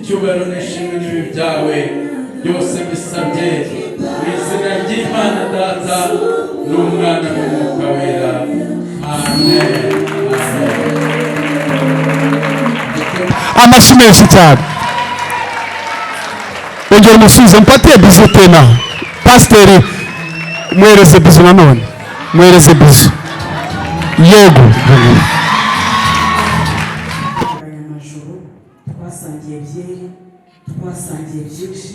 icyubahiro n'ishimwe n'ibi byawe byose bisabye mu izina ry'Imana Data n'Umwana n'Umwuka Wera. Amen. Amashyi menshi cyane. Ongera umusubize mpatie bizu tena. Pasiteri mwereze bizu nanone. Mwereze bizu. Yego. Twasangiye byeri, twasangiye byinshi,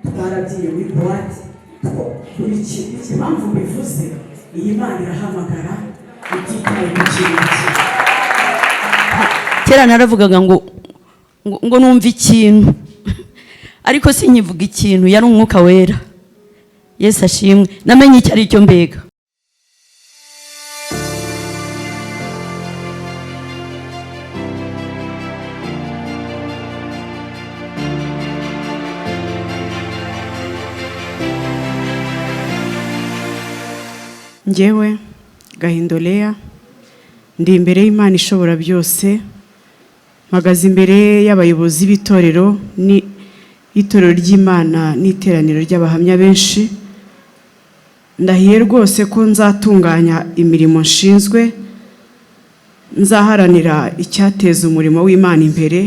twaragiye muri boîte, buri kintu impamvu bivuze iyi Mana irahamagara utitaye ku kintu. Kera naravugaga ngo numva ikintu ariko sinyivuga ikintu, yari Umwuka Wera. Yesu ashimwe, namenye icyo ari cyo mbega. Njyewe Gahindolea ndi imbere y'Imana ishobora byose, mpagaze imbere y'abayobozi b'itorero n'itorero ry'Imana n'iteraniro ry'abahamya benshi. Ndahiye rwose ko nzatunganya imirimo nshinzwe, nzaharanira icyateza umurimo w'Imana imbere,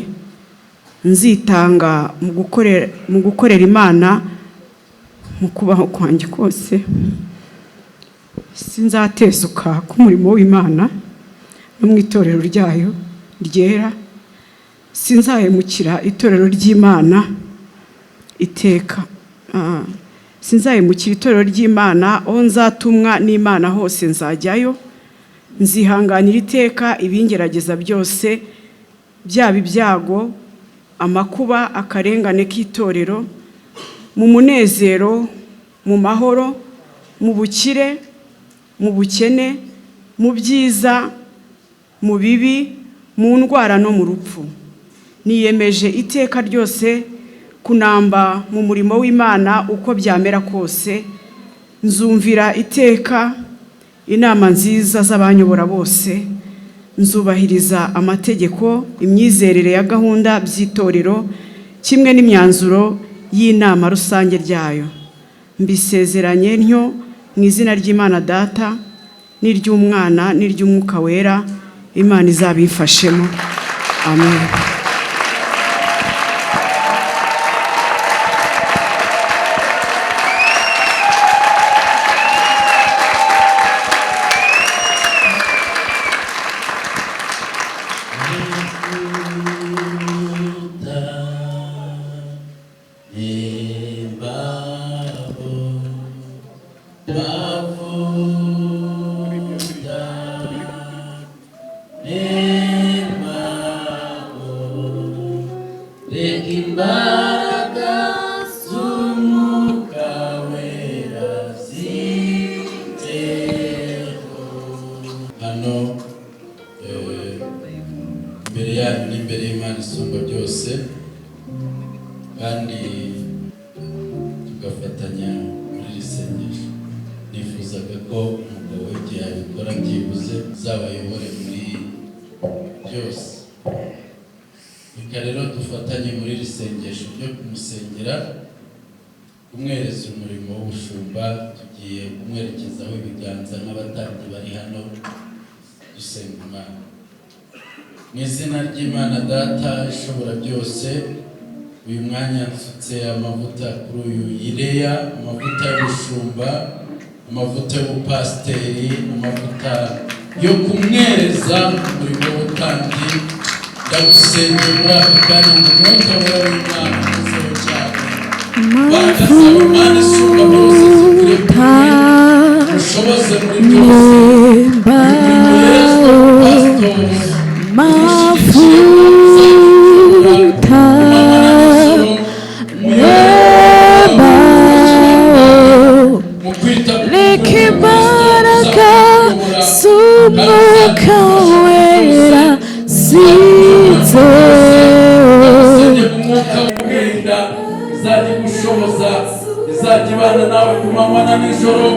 nzitanga mu gukorera Imana mu kubaho kwanjye kose. Sinzatezuka ku murimo w'Imana no mu itorero ryayo ryera. Sinzahemukira itorero ry'Imana iteka. Sinzahemukira itorero ry'Imana, aho nzatumwa n'Imana hose nzajyayo. Nzihanganira iteka ibingerageza byose, byaba ibyago, amakuba, akarengane k'itorero, mu munezero, mu mahoro, mu bukire, mu bukene, mu byiza, mu bibi, mu ndwara no mu rupfu. Niyemeje iteka ryose kunamba mu murimo w'Imana uko byamera kose. Nzumvira iteka inama nziza z'abanyobora bose. Nzubahiriza amategeko, imyizerere ya gahunda by'itorero kimwe n'imyanzuro y'inama rusange ryayo. Mbisezeranye ntyo mu izina ry'Imana Data n'iry'Umwana n'iry'Umwuka Wera. Imana izabifashemo. Amen. Imbere yanyu n'imbere y'Imana isumba byose, kandi tugafatanya muri iri sengesho. Nifuzaga ko umugabo w'igihe yabikora byibuze zabayobore muri byose. Reka rero dufatanye muri iri sengesho ryo kumusengera, kumwereza umurimo w'ubushumba. Tugiye kumwerekezaho ibiganza nk'abatambyi bari hano dusenga Imana. Mu izina ry'Imana Data ishobora byose, uyu mwanya nsutse amavuta kuri uyu Ireya, amavuta y'ubushumba, amavuta y'ubupasiteri, amavuta yo kumwereza umurimo w'ubutambyi. Ndagusengera muri aka kanya ngo Umwuka Wera w'Imana uzeho cyane. Imbaraga zawe Imana isumba byose zikwiye kuri ushoboze muri byose. Mafuta nebao likibaraga sumuka wera zizo izajya gushoboza, izajya ibana nawe ku manywa na nijoro.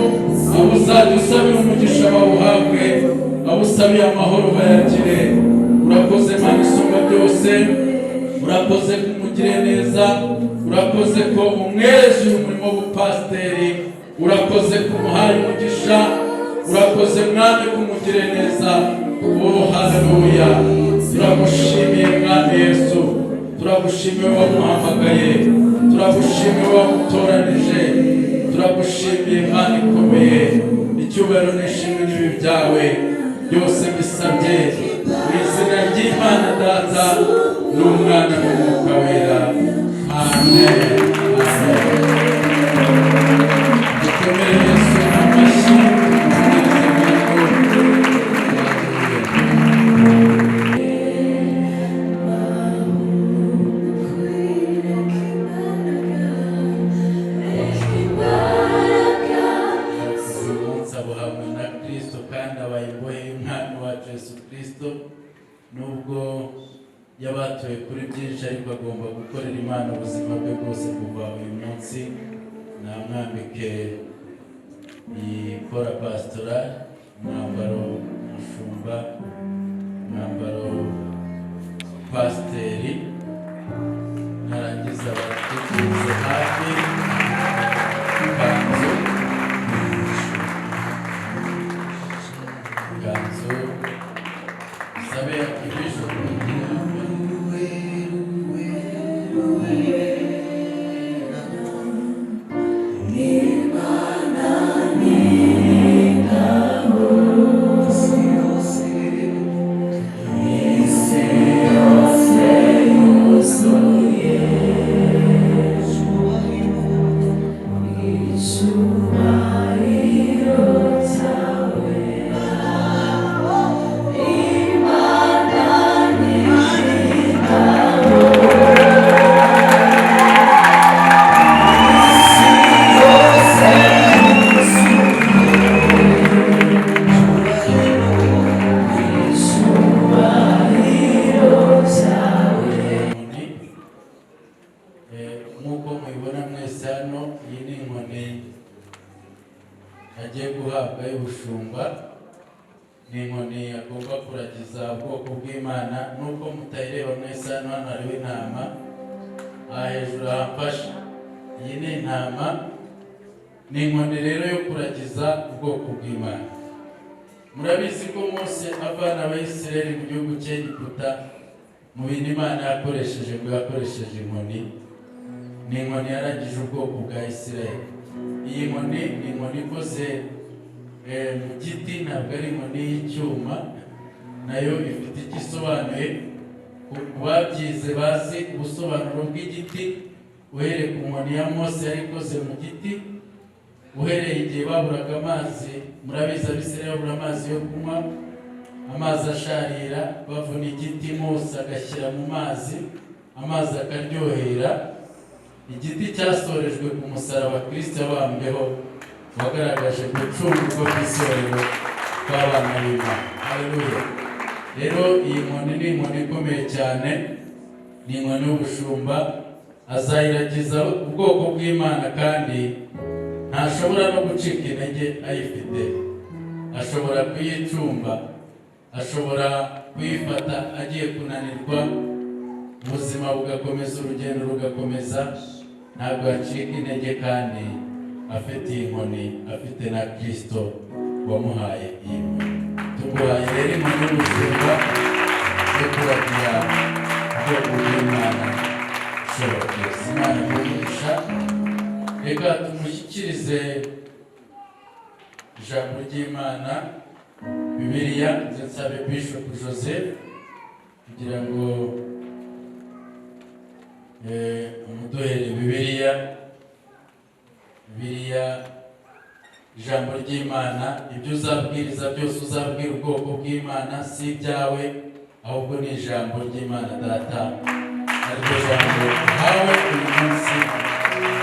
Abo uzajya usabira umugisha bawuhabwe, abo usabiye amahoro bayagire. Urakoze Mana isumba byose, urakoze kumugire neza, urakoze ko umwereje uyu murimo w'ubupasiteri, urakoze kumuhaye umugisha, urakoze mwami kumugire neza. Oh haleluya, turagushimiye mwami Yesu, turagushimiye wamuhamagaye, turagushimiye wamutoranije, turagushimiye Mana ikomeye. Icyubahiro n'ishimwe n'ibi byawe byose bisabye mu izina ry'Imana Data n'Umwana n'Umwuka Wera, amen. Dukomere Yesu amashyi. Nubwo yabatuye kuri byinshi ariko agomba gukorera Imana ubuzima bwe bwose kuva uyu munsi. Namwambike iyi kora pastoral, umwambaro umushumba, umwambaro pasiteri, narangiza batekereze hafi ikanzu sabe ibisho nk'uko mubibona mwese hano. Iyi ni inkoni agiye guhabwa y'ubushumba, ni inkoni agomba kuragiza ubwoko bw'Imana. Nuko mutayireba mwese hano, hano hariho intama, aha hejuru hamfasha. Iyi ni intama, ni inkoni rero yo kuragiza ubwoko bw'Imana. Murabizi ko Mose avana Abayisiraheli mu gihugu cy'Egiputa, mu bintu Imana yakoresheje ngo yakoresheje inkoni. Ni inkoni yaragije ubwoko bwa Isiraheli. Iyi nkoni ni inkoni ikoze mu giti, ntabwo ari inkoni y'icyuma, nayo ifite igisobanuye. Ku babyize bazi ubusobanuro bw'igiti, uhereye ku nkoni ya Mose yari ikoze mu giti, uhereye igihe baburaga amazi. Murabizi Abisirayeli babura amazi yo kunywa, amazi asharira, bavuna igiti Mose agashyira mu mazi, amazi akaryohera. Igiti cyasorejwe ku musaraba Kristo yabambweho, wagaragaje gucungurwa kw'isorero kw'abana b'Imana. Haleluya. Rero iyi nkoni ni inkoni ikomeye cyane, ni inkoni y'ubushumba. Azayiragiza ubwoko bw'Imana kandi ntashobora no gucika intege ayifite. Ashobora kuyicumba, ashobora kuyifata agiye kunanirwa, ubuzima bugakomeza, urugendo rugakomeza, ntabwo acika intege kandi afite iyi nkoni, afite na Kristo wamuhaye iyi nkoni. Tuguhaye rero inkoni y'ubushumba yo kuragira ubwoko bw'Imana ishobora byose. Imana imugisha. Reka tumushyikirize ijambo ry'Imana, Bibiliya. Nsabe Bishop Joseph kugira ngo umuduhere Bibiliya. Ijambo ry'Imana, ibyo uzabwiriza byose uzabwira ubwoko bw'Imana si ibyawe, ahubwo ni ijambo ry'Imana Data. Ariko jambo uhawe uyu munsi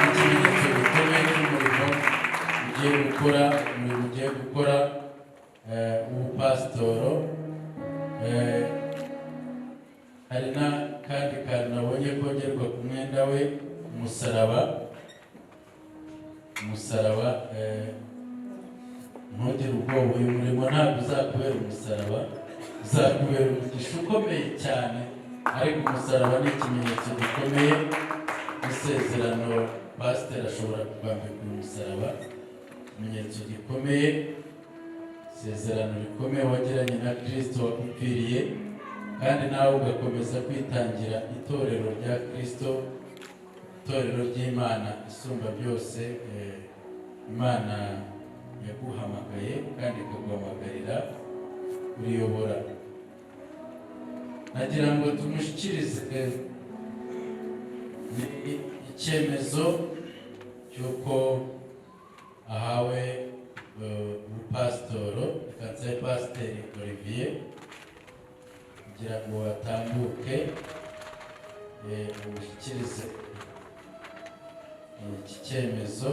ikimenyetso gikomeye cy'umurimo ugiye gukora ubupasitoro. Hari n'akandi kantu nabonye kongerwa ku mwenda we, umusaraba. Ntugire ubwoba, uyu murimo ntabwo uzakubera umusaraba, uzakubera umugisha ukomeye cyane ariko umusaraba ni ikimenyetso gikomeye isezerano pasiteri ashobora kwambika umusaraba, ikimenyetso gikomeye, isezerano rikomeye wagiranye na Kristo wagupfiriye, kandi nawe ugakomeza kwitangira itorero rya Kristo, itorero ry'Imana isumba byose. Imana yaguhamagaye kandi ikaguhamagarira kuriyobora. Nagira ngo tumushyikirize icyemezo cy'uko ahawe ubupasitoro, reka Pasiteri Olivier, kugira ngo atambuke umushyikirize iki cyemezo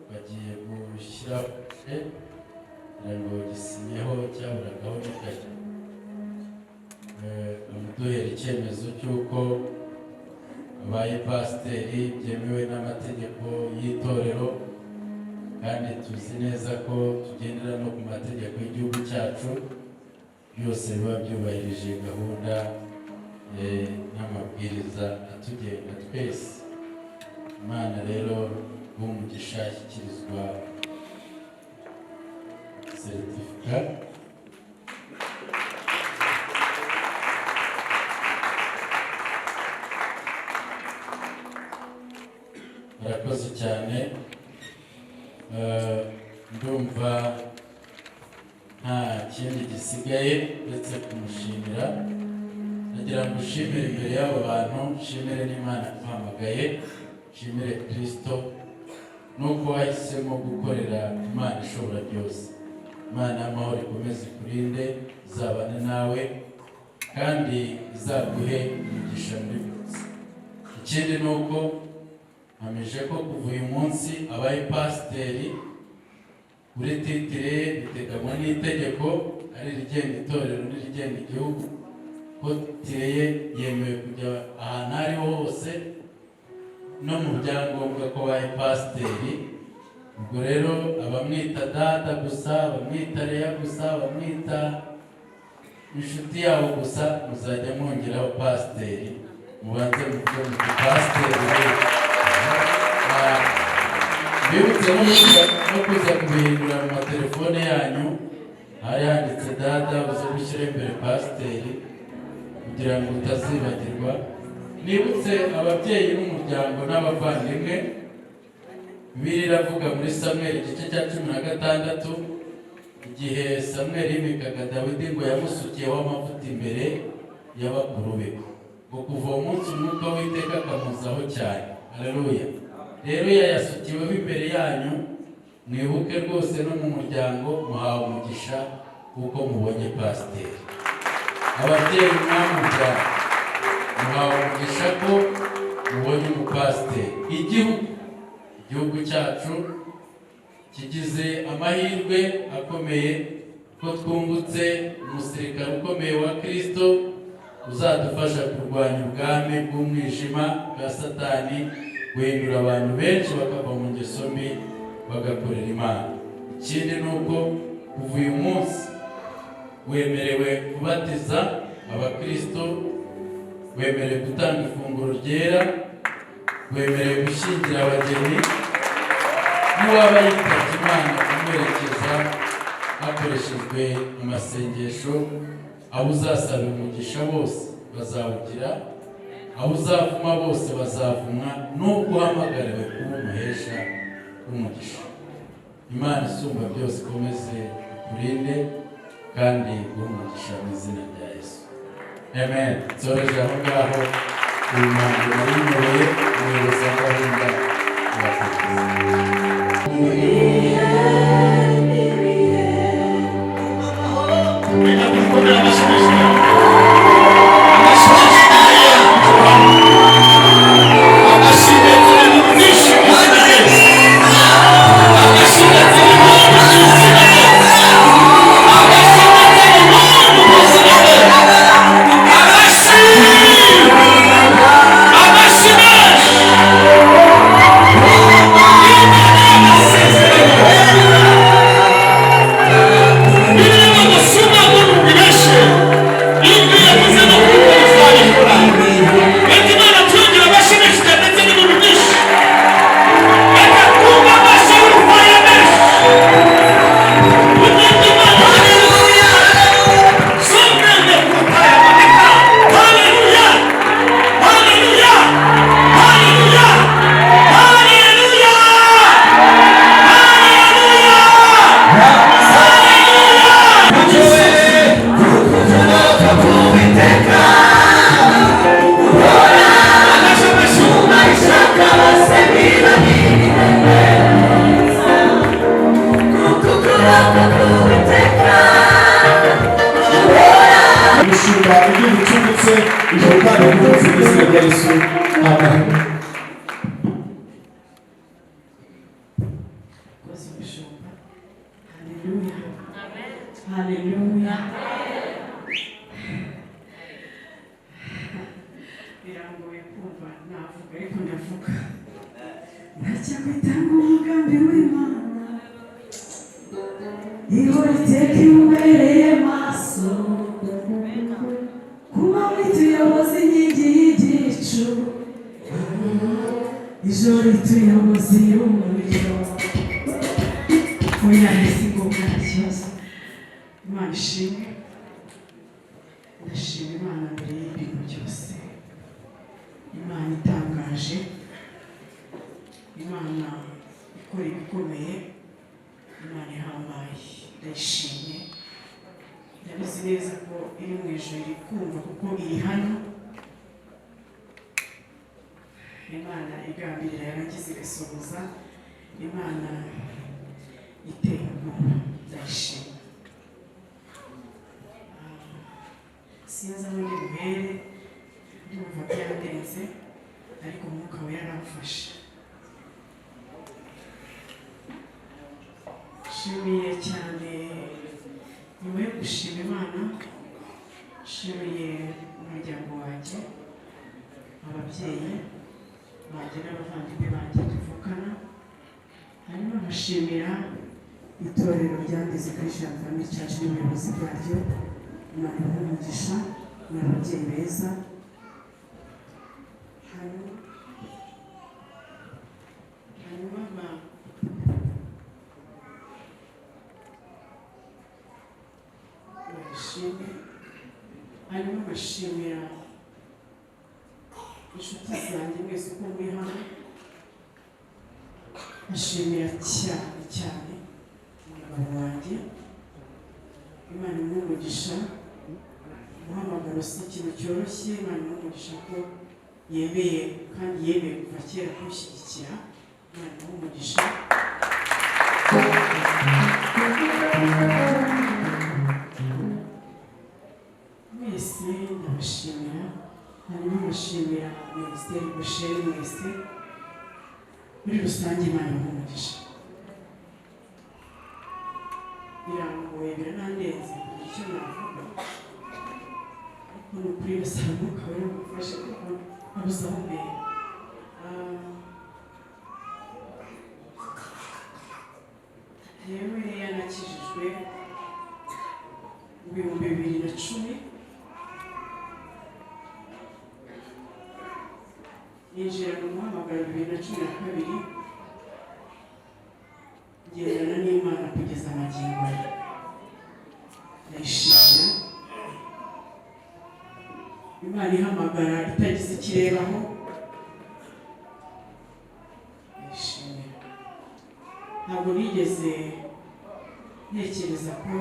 bagiye gushyiraho kugira ngo gisinyeho cyaburagaho n'ikayi. Bamuduhera icyemezo cy'uko abaye pasiteri byemewe n'amategeko y'itorero, kandi tuzi neza ko tugendera no ku mategeko y'igihugu cyacu, byose biba byubahirije gahunda n'amabwiriza atugenga twese. Imana rero umugisha ashyikirizwa seritifika. Murakoze cyane. Ndumva nta kindi gisigaye uretse kumushimira. Nagira ngo ushimire imbere y'abo bantu, nshimire n'Imana iduhamagaye, nshimire Kristo nuko wahisemo gukorera Imana ishobora byose. Imana y'amahoro ikomeze ikurinde, izabane nawe kandi izaguhe umugisha muri byose. Ikindi ni uko mpamije ko kuva uyu munsi abaye pasiteri kuri titire biteganywa n'itegeko, ari irigenga itorero n'irigenga igihugu, ko titire yemewe kujya ahantu ariho hose no mu byangombwa ko abaye pasiteri. Ubwo rero abamwita dada gusa, abamwita Leya gusa, abamwita inshuti yawo gusa, muzajya mwongeraho pasiteri, mubanze muvuge muti pasiteri. Bibutse no kuza kubihindura mu matelefone yanyu, hari handitse dada, uze gushyira imbere pasiteri kugira ngo utazibagirwa. Nibutse ababyeyi n'umuryango n'abavandimwe, Bibiliya iravuga muri Samweli igice cya 16, igihe Samweli yimikaga Dawidi ngo yamusukiyeho amavuta imbere y'abakuru be, ngo kuva uwo munsi umwuka w'Uwiteka akamuzaho cyane. Haleluya. Rero yayasukiweho imbere yanyu, mwibuke rwose no mu muryango muhawe umugisha kuko mubonye pasiteri. Ababyeyi mwamujyana muhawe umugisha ko mubonye umupasiteri. Igihugu cyacu kigize amahirwe akomeye ko twungutse umusirikare ukomeye wa Kristo uzadufasha kurwanya ubwami bw'umwijima bwa Satani, guhindura abantu benshi bakava mu ngeso mbi bagakorera Imana. Ikindi ni uko kuva uyu munsi wemerewe kubatiza abakristo, wemerewe gutanga ifunguro ryera, wemerewe gushyingira abageni, n'uwaba yitabye Imana kumwerekeza hakoreshejwe amasengesho. Abo uzasaba umugisha bose bazawugira, abo uzavuma bose bazavumwa, n'ubwo uhamagariwe kuba umuhesha w'umugisha. Imana isumba byose ikomeze ikurinde kandi umugisha mu izina rya Yesu. Amen. Nsoreje aho ngaho uyu muhango nari nyoboye umuyobozi wa gahunda Amashyi Ndacyagwitanga umugambi w'Imana ihora iteka imubereye maso kuba wituyoboza inkingi y'igicu ijoro rituyoboza iy'umuriro oya ntisi ngombwa nta kibazo Imana ishimwe ndashima Imana mbere y'ibintu byose Imana itangaje Imana ikora ibikomeye Imana ihambaye ndayishimye ndabizi neza ko iri mu ijuru iri kumva kuko iri hano Imana igambirira yarangiza igasohoza Imana iteye ubwoba ndayishimye sinzi aho ndi buhere ndumva byandenze ariko umwuka we yaramfashe nshimiye cyane nyuma yo gushima Imana nshimiye umuryango wanjye ababyeyi banjye n'abavandimwe banjye tuvukana hanyuma nkashimira itorero ryandeze Christian Family Church n'ubuyobozi bwaryo Imana ibahe umugisha n'ababyeyi beza hanyuma hanyuma ngashimira inshuti zanjye mwese uko muri hano ngashimira cyane cyane umugabo wanjye Imana imuhe umugisha umuhamagaro si ikintu cyoroshye Imana imuhe umugisha ko yemeye kandi yemeye kuva kera kumushyigikira Imana imuhe umugisha mwese ndabashimira hanyuma ngashimira Minisiteri Goshen mwese muri rusange Imana imuhe umugisha birangoye biranandenze kugira icyo navuga ariko ni ukuri basaba umwuka we umufashe kuko abuze aho mbere yewe yanakijijwe mu 2010 yinjira mu muhamagaro 2012 ngendana n'Imana kugeza amagingo ye ndayishimira Imana ihamagara itagize ikirebaho ndayishimira ntabwo nigeze ntekereza ko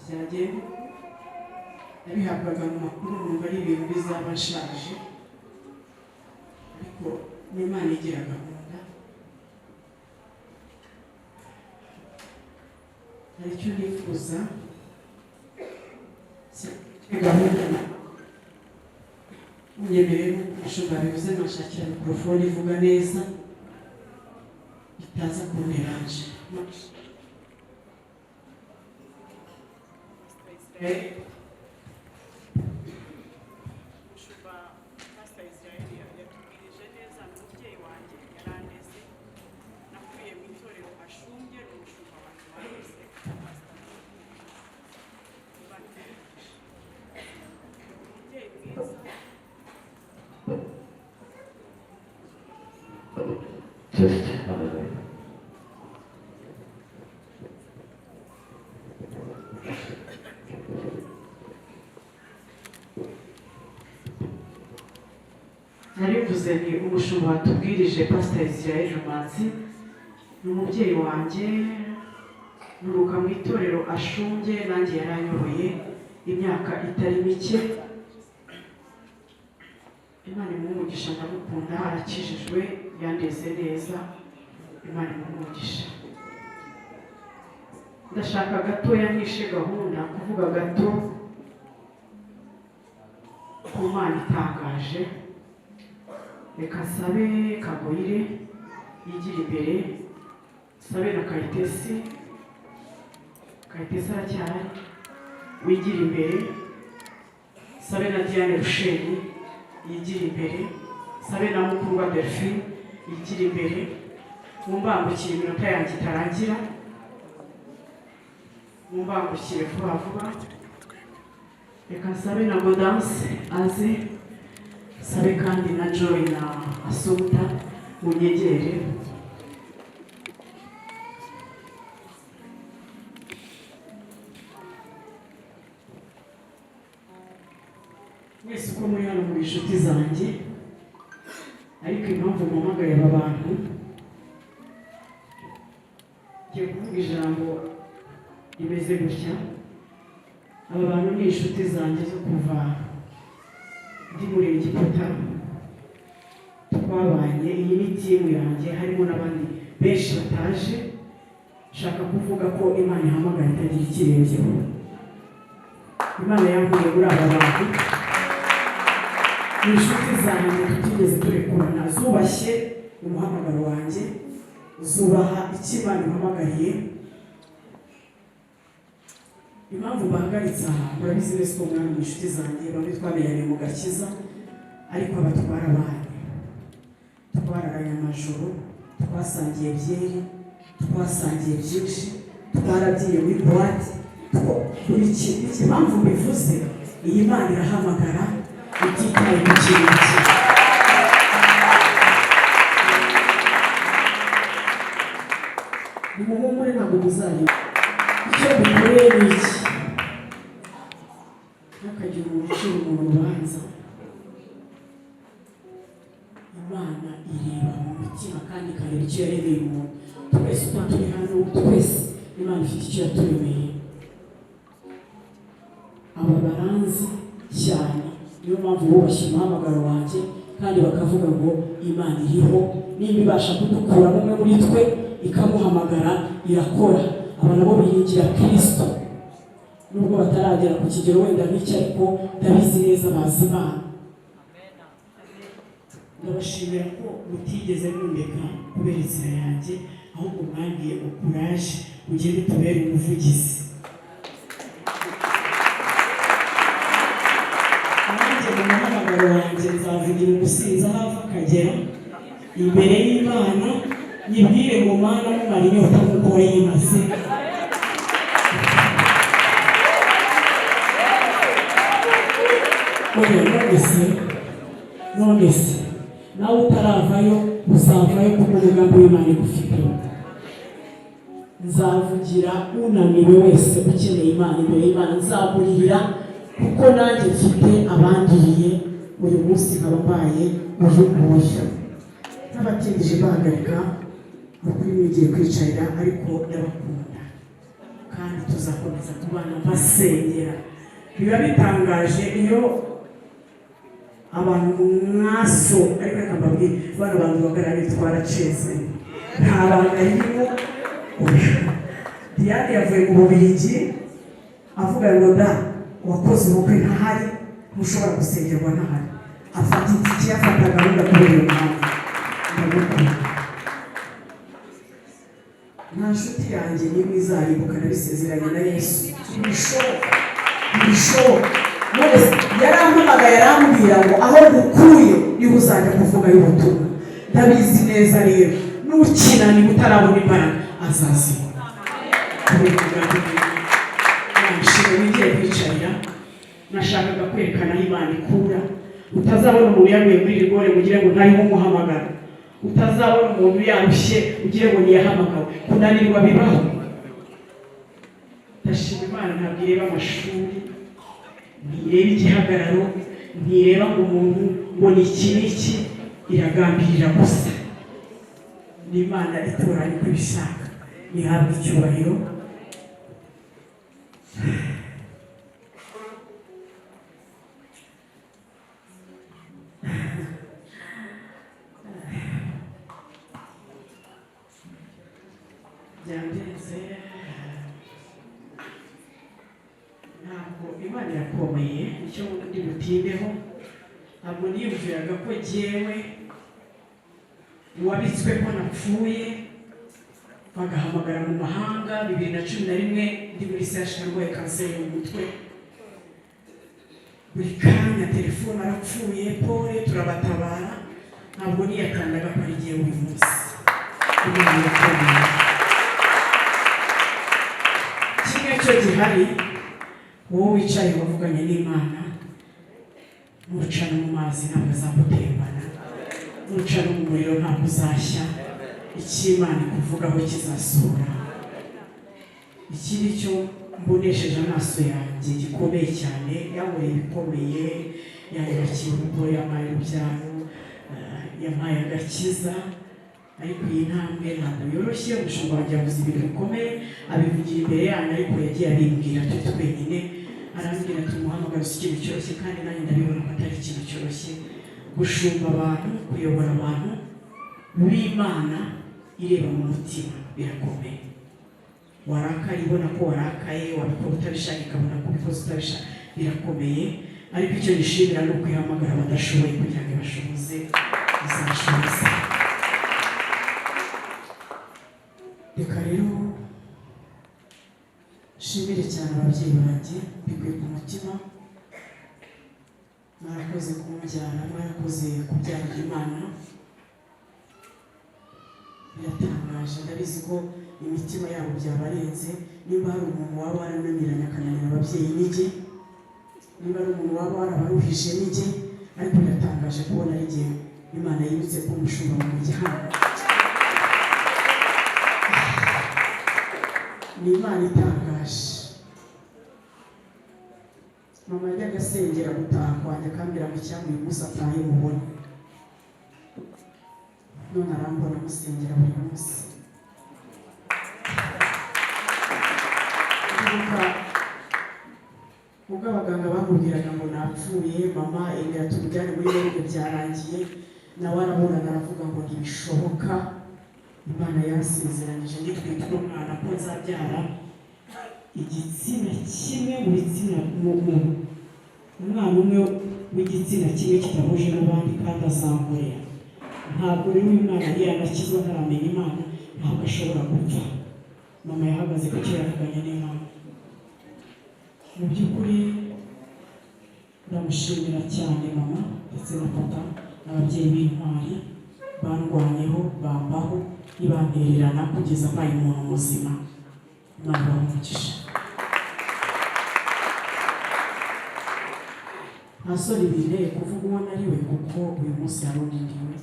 byagenda nabihabwaga mu makuru numva ari ibintu bizaba nshaje ariko n'Imana igira gahunda hari icyo nifuza gahunda unyemereye ushobora bivuze nashakira mikorofone ivuga neza itaza kunteranje narivuze ni umushumba watubwirije Pastor Israel Rumanzi ni umubyeyi wanjye nuruka mu itorero Ashunge nanjye yaranyoboye imyaka itari mike Imana imuhe umugisha ndamukunda arakijijwe yandeze neza Imana imuhe umugisha ndashaka gatoya ntishe gahunda kuvuga gato ku Mana itangaje reka sabe Kagoyire yigira imbere sabe na Kayitesi aracyari wigira imbere sabe na Diane Rusheni yigira imbere sabe na Mukuru wa Delphine ikiri imbere mumbangukire iminota yanjye itarangira, mumbangukire vuba vuba. Reka nsabe na Gaudence aze, sabe kandi na Joy na Assumpta munyegere. Mwese uko muri hano muri inshuti zanjye, ariko impamvu mpamagaye aba bantu, ngiye kuvuga ijambo rimeze gutya. Aba bantu ni inshuti zanjye zo kuva ndi muri Egiputa, twabanye. Iyi ni timu yanjye, harimo n'abandi benshi bataje. Nshaka kuvuga ko Imana ihamagara itagira ikirengeho. Imana yankuye muri aba bantu, ni inshuti zanjye tutigeze turekurana, zubashye umuhamagaro wanjye, zubaha icyo Imana ihamagariye. Impamvu bahagaritse aha, murabizi wese ko mwana mu inshuti zanjye, bamwe twamenyanye mu gakiza, ariko abatwara abandi twararanye amajoro, twasangiye byeri, twasangiye byinshi, twaragiye muri boîte, buri kintu. Impamvu mbivuze, iyi Mana irahamagara ititaye ku kintu kimwe. Nimuhumure ntabwo muzareba icyo dukoreye ni iki. Ntihakagire umuntu ucira umuntu urubanza. Imana ireba mu mutima kandi ikareba icyo yaremeye umuntu. Twese uko turi hano, twese Imana ifite icyo yaturemeye. Aba baranzi cyane, niyo mpamvu bubashye umuhamagaro wanjye kandi bakavuga ngo Imana iriho, niba ibasha kudukuramo umwe muri twe ikamuhamagara irakora. Aba nabo biringira Kristo, nubwo bataragera ku kigero wenda n'icyo, ariko ndabizi neza bazi Imana. Ndabashimira ko mutigeze mundeka kubera inzira yanjye, ahubwo mwambwiye ngo kuraje ugende tubere umuvugizi. Nanjye mu muhamagaro wanjye nzavugira umusinzi aho ava akagera imbere y'Imana, nyibwire ngo Mana mumara inyota nk'uko wayimaze. None se nawe utaravayo uzavayo kuko umugambi w'Imana igufiteho. Nzavugira unaniwe wese ukeneye Imana imbere y'Imana, nzamurira kuko nanjye mfite abandiriye. Uyu munsi nkaba mbaye uyu nguyu. N'abatindije bahagarika ukuri mwigiye kwicarira, ariko ndabakunda kandi tuzakomeza kubana mbasengera. Biba bitangaje iyo abantu mwaso, ariko reka mbabwire, bano bantu bagaragara twaraceze, nta bantu arimo. Diane yavuye mu Bubiligi avuga ngo da wakoze ubukwe ntahari, ntushobora gusengerwa ntahari. Afata itike, afata gahunda kubera iyo mpamvu. Ndamukunda. Nta nshuti yanjye n'imwe izaribuka, nabisezeranye na Yesu. Bishoboka, bishoboka. Yarampamagaye arambwira ngo aho ngukuye niho uzajya kuvuga y'ubutumwa. Ndabizi neza rero, nukina niba utarabona imbaraga azazibona. Nshimye ngiye kwicarira, nashakaga kwerekana aho Imana ikura. Utazabona umuntu yaguye muri rigore ugire ngo ntariho umuhamagara. Utazabona umuntu yarushye ugire ngo niyahamagawe. Kunanirwa bibaho. Ndashima Imana ntabwo ireba amashuri, ntireba igihagararo, ntireba ngo umuntu ngo ni iki n'iki, iragambirira gusa. Ni Imana itoranya uko ibishaka, ihabwa icyubahiro. Byandenze, ntabwo Imana irakomeye, icyo ndi butindeho. Ntabwo niyumviraga ko jyewe wabitswe ko napfuye bagahamagara mu mahanga. 2011 ndi muri CHK ndwaye kanseri mu mutwe, buri kanya telefone arapfuye, pole turabatabara. ntabwo niyatangaga ko ari igihe buri munsi kugira ngo akomeye kimwe cyo gihari wowe wicaye wavuganye n'Imana nuca no mu mazi ntabwo azagutembana nuca no mu muriro ntabwo uzashya icy'Imana ikuvugaho kizasura ikindi cyo mbonesheje amaso yanjye gikomeye cyane yankoreye ibikomeye yanyubakiye urugo yampaye urubyaro yampaye agakiza ariko iyi ntambwe ntabwo yoroshye umushumba wanjye yavuze ibintu bikomeye abivugira imbere yanyu ariko yagiye abimbwira turi twenyine arambwira ati umuhamagaro si ikintu cyoroshye kandi nanjye ndabibona ko atari ikintu cyoroshye gushumba abantu kuyobora abantu b'Imana ireba mu mutima birakomeye warakaye ibona ko warakaye wabikora utabishaka ikabona ko ubikoze utabishaka birakomeye ariko icyo gishimira ni ukwihamagara abadashoboye kugira ngo ibashoboze izabashoboze reka rero nshimire cyane ababyeyi banjye bikuye ku mutima mwarakoze kumubyara mwarakoze kubyarira Imana biratangaje ndabizi ko imitima yabo byabarenze niba hari umuntu waba warananiranye akananira ababyeyi n'ijye niba ari umuntu waba warabaruhije n'ijye ariko biratangaje kubona ari igihe Imana yibutse ko umushumba mu gihanga ni Imana itangaje mama yajyaga asengera gutaha kwanjye akambwira ngo icyampa uyu munsi atahe mubone none arambona musengera buri munsi ubwo abaganga bamubwiraga ngo napfuye mama emera tubijyane muri bene byarangiye nawe araburana aravuga ngo ntibishoboka Imana yasezeranyije nitwite umwana ko nzabyara igitsina kimwe mu bitsina umwana umwe w'igitsina kimwe kidahuje n'abandi kandi azamurera ntabwo rero uyu mwana yanakizwa ntaramenya Imana ntabwo ashobora gupfa mama yahagaze ku cyo yavuganye n'Imana mu by'ukuri ndamushimira cyane mama ndetse na papa n'ababyeyi b'intwari bandwanyeho bambaho ntibantererana kugeza mbaye umuntu muzima Imana ibahe ntasore binteye kuvuga uwo nariwe kuko uyu munsi yarundindiwe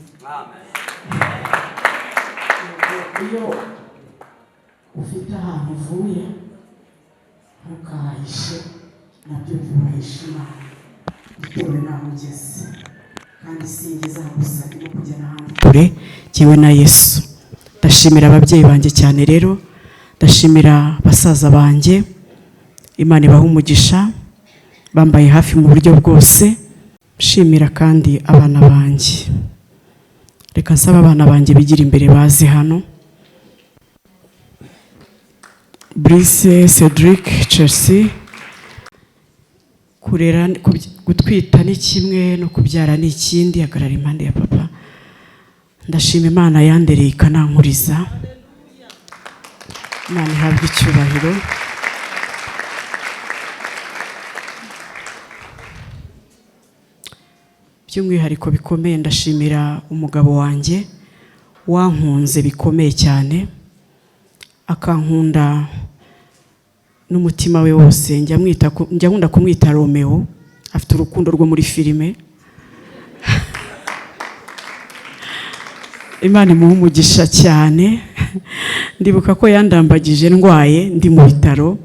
iyo ufite ahantu uvuye ntukahahishe nabyo byubahisha Imana bitewe n'aho ugeze kandi singeze aho gusa no kujya n'ahandi kure jyewe na Yesu ndashimira ababyeyi banjye cyane rero ndashimira basaza banjye Imana ibaha umugisha bambaye hafi mu buryo bwose nshimira kandi abana banjye reka nsaba abana banjye bigira imbere bazi hano Brice Cedric Chelsea kurera gutwita ni kimwe no kubyara ni ikindi hagarara impande ya papa ndashima Imana yandereye ikanankuriza Imana ihabwe icyubahiro by'umwihariko bikomeye ndashimira umugabo wanjye wankunze bikomeye cyane akankunda n'umutima we wose njya nkunda kumwita Romeo afite urukundo rwo muri filime Imana imuha umugisha cyane ndibuka ko yandambagije ndwaye ndi mu bitaro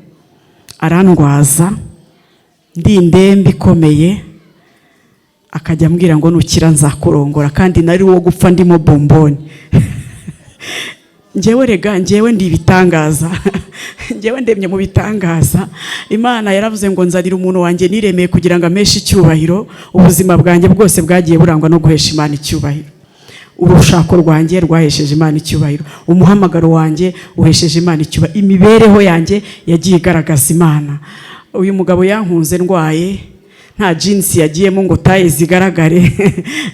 arandwaza ndi indembe ikomeye akajya ambwira ngo nukira nzakurongora kandi nari wo gupfa ndimo bomboni njyewe ndi ibitangaza njyewe ndemye mu bitangaza Imana yaravuze ngo nzanira umuntu wanjye niremeye kugira ngo ameshe icyubahiro ubuzima bwanjye bwose bwagiye burangwa no guhesha Imana icyubahiro urushako rwanjye rwahesheje Imana icyubahiro umuhamagaro wanjye uhesheje Imana icyubahiro imibereho yanjye yagiye igaragaza Imana uyu mugabo yankunze ndwaye nta jeans yagiyemo ngo taye zigaragare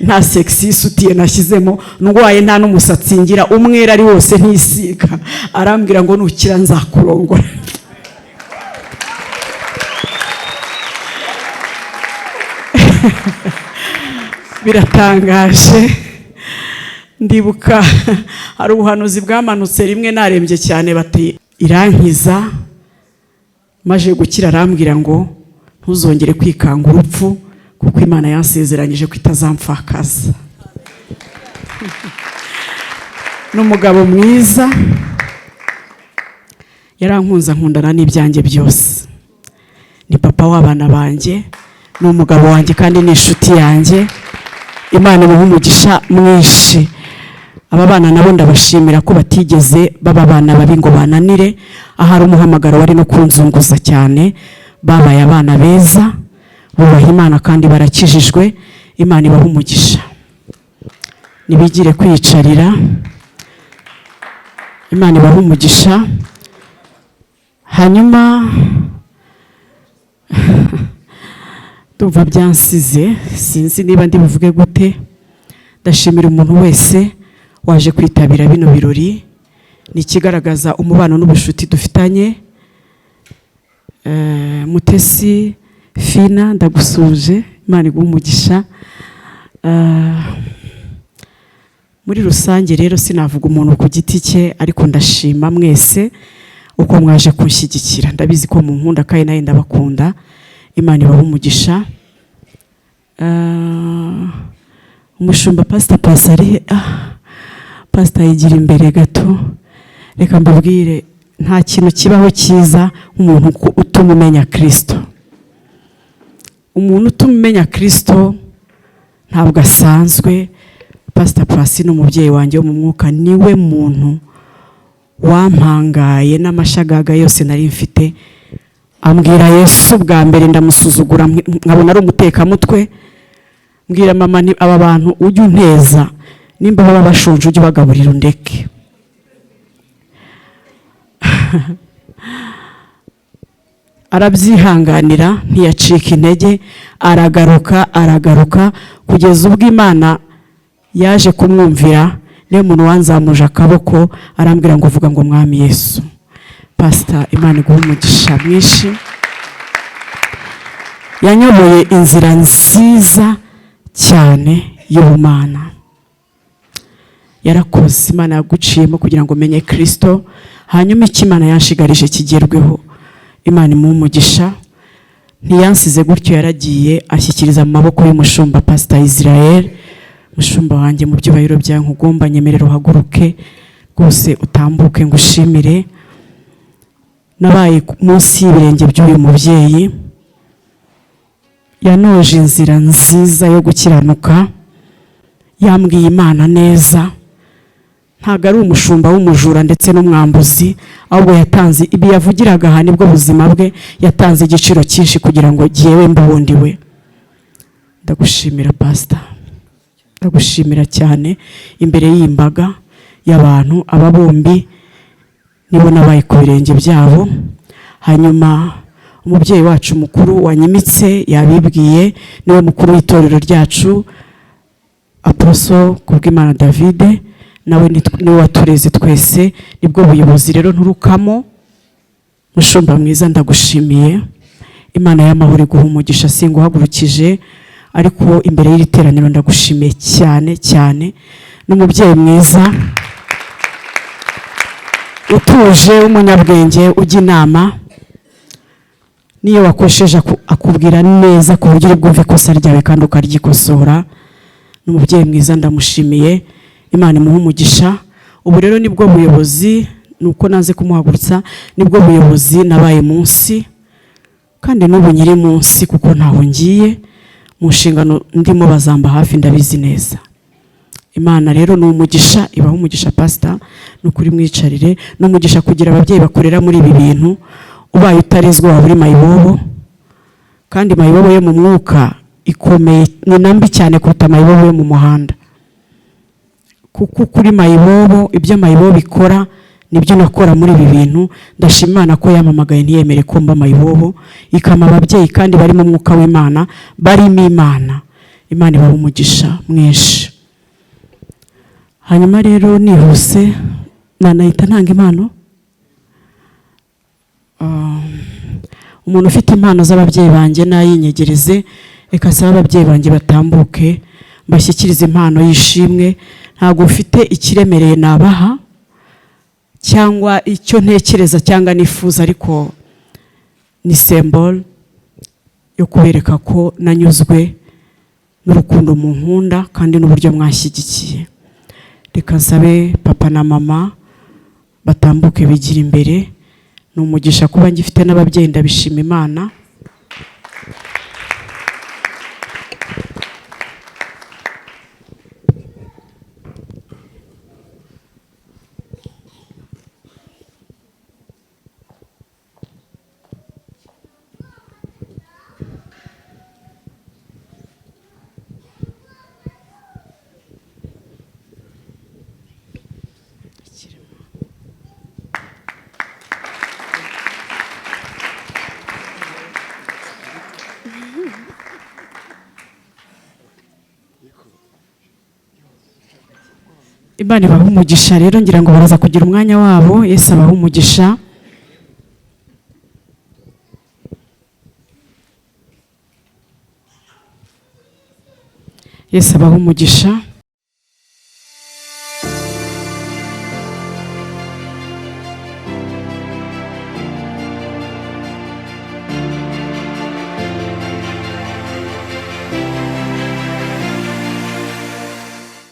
nta sexy sutiye nashyizemo ndwaye nta n'umusatsi ngira umwera ari wose ntisiga arambwira ngo nukira nzakurongora biratangaje ndibuka hari ubuhanuzi bwamanutse rimwe narembye cyane bati irankiza, maje gukira arambwira ngo ntuzongere kwikanga urupfu kuko Imana yansezeranyije ko itazampfakaza. N'umugabo mwiza yarankunze nkundana n'ibyanjye byose, ni papa w'abana banjye, ni umugabo wanjye kandi ni inshuti yanjye. Imana imuhe umugisha mwinshi. Aba bana nabo ndabashimira ko batigeze baba abana babi ngo bananire, ahari umuhamagaro wari no kunzunguza cyane, babaye abana beza bubaha Imana kandi barakijijwe. Imana ibahe umugisha. Nibigire kwiyicarira. Imana ibahe umugisha. Hanyuma ndumva byansize, sinzi niba ndi buvuge gute. Ndashimira umuntu wese waje kwitabira bino birori, ni ikigaragaza umubano n'ubushuti dufitanye. Mutesi Fina ndagusuje, Imana iguhe umugisha. Muri rusange rero sinavuga umuntu ku giti cye, ariko ndashima mwese uko mwaje kunshyigikira. Ndabizi ko munkunda kandi nawe ndabakunda. Imana ibahe umugisha. Umushumba Pastor Pasari, Pastor yigira imbere gato. Reka mbabwire, nta kintu kibaho cyiza nk'umuntu utuma umenya Kristo. Umuntu utuma umenya Kristo ntabwo asanzwe. Pastor Pasi n'umubyeyi wanjye wo mu mwuka niwe muntu wampangaye n'amashagaga yose nari mfite. Ambwira Yesu bwa mbere ndamusuzugura, nkabona ari umutekamutwe. Mbwira mama, ni aba bantu ujye unteza, nimba baba bashonje ujye bagaburira undeke. Arabyihanganira, ntiyacika intege, aragaruka kugeza ubwo Imana yaje kumwumvira. Niyo muntu wanzamuje akaboko arambwira ngo vuga ngo Mwami Yesu. Pastor, Imana iguhe umugisha mwinshi. Yanyoboye inzira nziza cyane y'ubumana. Yarakoze, Imana yaguciyemo kugira ngo menye Kristo, hanyuma icyo Imana yanshigarije kigerweho. Imana imuhe umugisha. Ntiyansize gutyo, yaragiye ashyikiriza mu maboko y'umushumba Pastor Israel. Mushumba wanjye mu byubahiro bya nkugomba, nyemerera uhaguruke rwose utambuke ngushimire. Nabaye munsi y'ibirenge by'uyu mubyeyi, yanoje inzira nziza yo gukiranuka, yambwiye Imana neza. Ntabwo ari umushumba w'umujura ndetse n'umwambuzi, ahubwo yatanze ibi yavugiraga aha nibwo buzima bwe, yatanze igiciro cyinshi kugira ngo jyewe mbundiwe. Ndagushimira Pastor, ndagushimira cyane imbere y'imbaga y'abantu. Aba bombi nibo nabaye ku birenge byabo. Hanyuma umubyeyi wacu mukuru wanyimitse yabibwiye, niwe mukuru w'itorero ryacu, Apostle Kubwimana David, nawe niwe watureze twese, nibwo buyobozi rero nturukamo. Mushumba mwiza, ndagushimiye. Imana y'amahoro iguhe umugisha. Singuhagurukije, ariko imbere y'iri teraniro ndagushimiye cyane cyane. N'umubyeyi mwiza utuje w'umunyabwenge, ujya inama, niyo wakosheje akubwira neza ku buryo uri bwumve ikosa ryawe kandi ukaryikosora. N'umubyeyi mwiza, ndamushimiye. Imana imuhe umugisha. Ubu rero nibwo buyobozi, nuko naze kumuhagurutsa, nibwo buyobozi nabaye munsi, kandi n'ubu nyiri munsi kuko ntaho ngiye. Mu nshingano ndimo bazamba hafi, ndabizi neza. Imana rero ni umugisha, ibaho umugisha Pastor, nukuri mwicarire. N'umugisha kugira ababyeyi bakorera muri ibi bintu. Ubaye utarezwe waba uri mayibobo, kandi mayibobo yo mu mwuka ikomeye, ni nambi cyane kuruta mayibobo yo mu muhanda. Kuko kuri mayibobo, ibyo mayibobo bikora nibyo nakora muri ibi bintu. Ndashima Imana ko yamamagaye ntiyemere ko mba mayibobo, ikama ababyeyi kandi bari mu mwuka w'Imana, barimo Imana. Imana ibahe umugisha mwinshi. Hanyuma rero nihuse nanahita ntanga impano. Umuntu ufite impano z'ababyeyi banjye nayinyegereze, reka saba ababyeyi banjye batambuke mbashyikirize impano y'ishimwe. Ntabwo ufite ikiremereye nabaha cyangwa icyo ntekereza cyangwa nifuza, ariko ni symbol yo kubereka ko nanyuzwe n'urukundo mu nkunda kandi n'uburyo mwashyigikiye. Reka nsabe papa na mama batambuke bigira imbere. Ni umugisha kuba ngifite n'ababyeyi, ndabishima Imana. Imana ibaha umugisha. Rero ngira ngo baraza kugira umwanya wabo. Yesu abaha umugisha. Yesu abaha umugisha.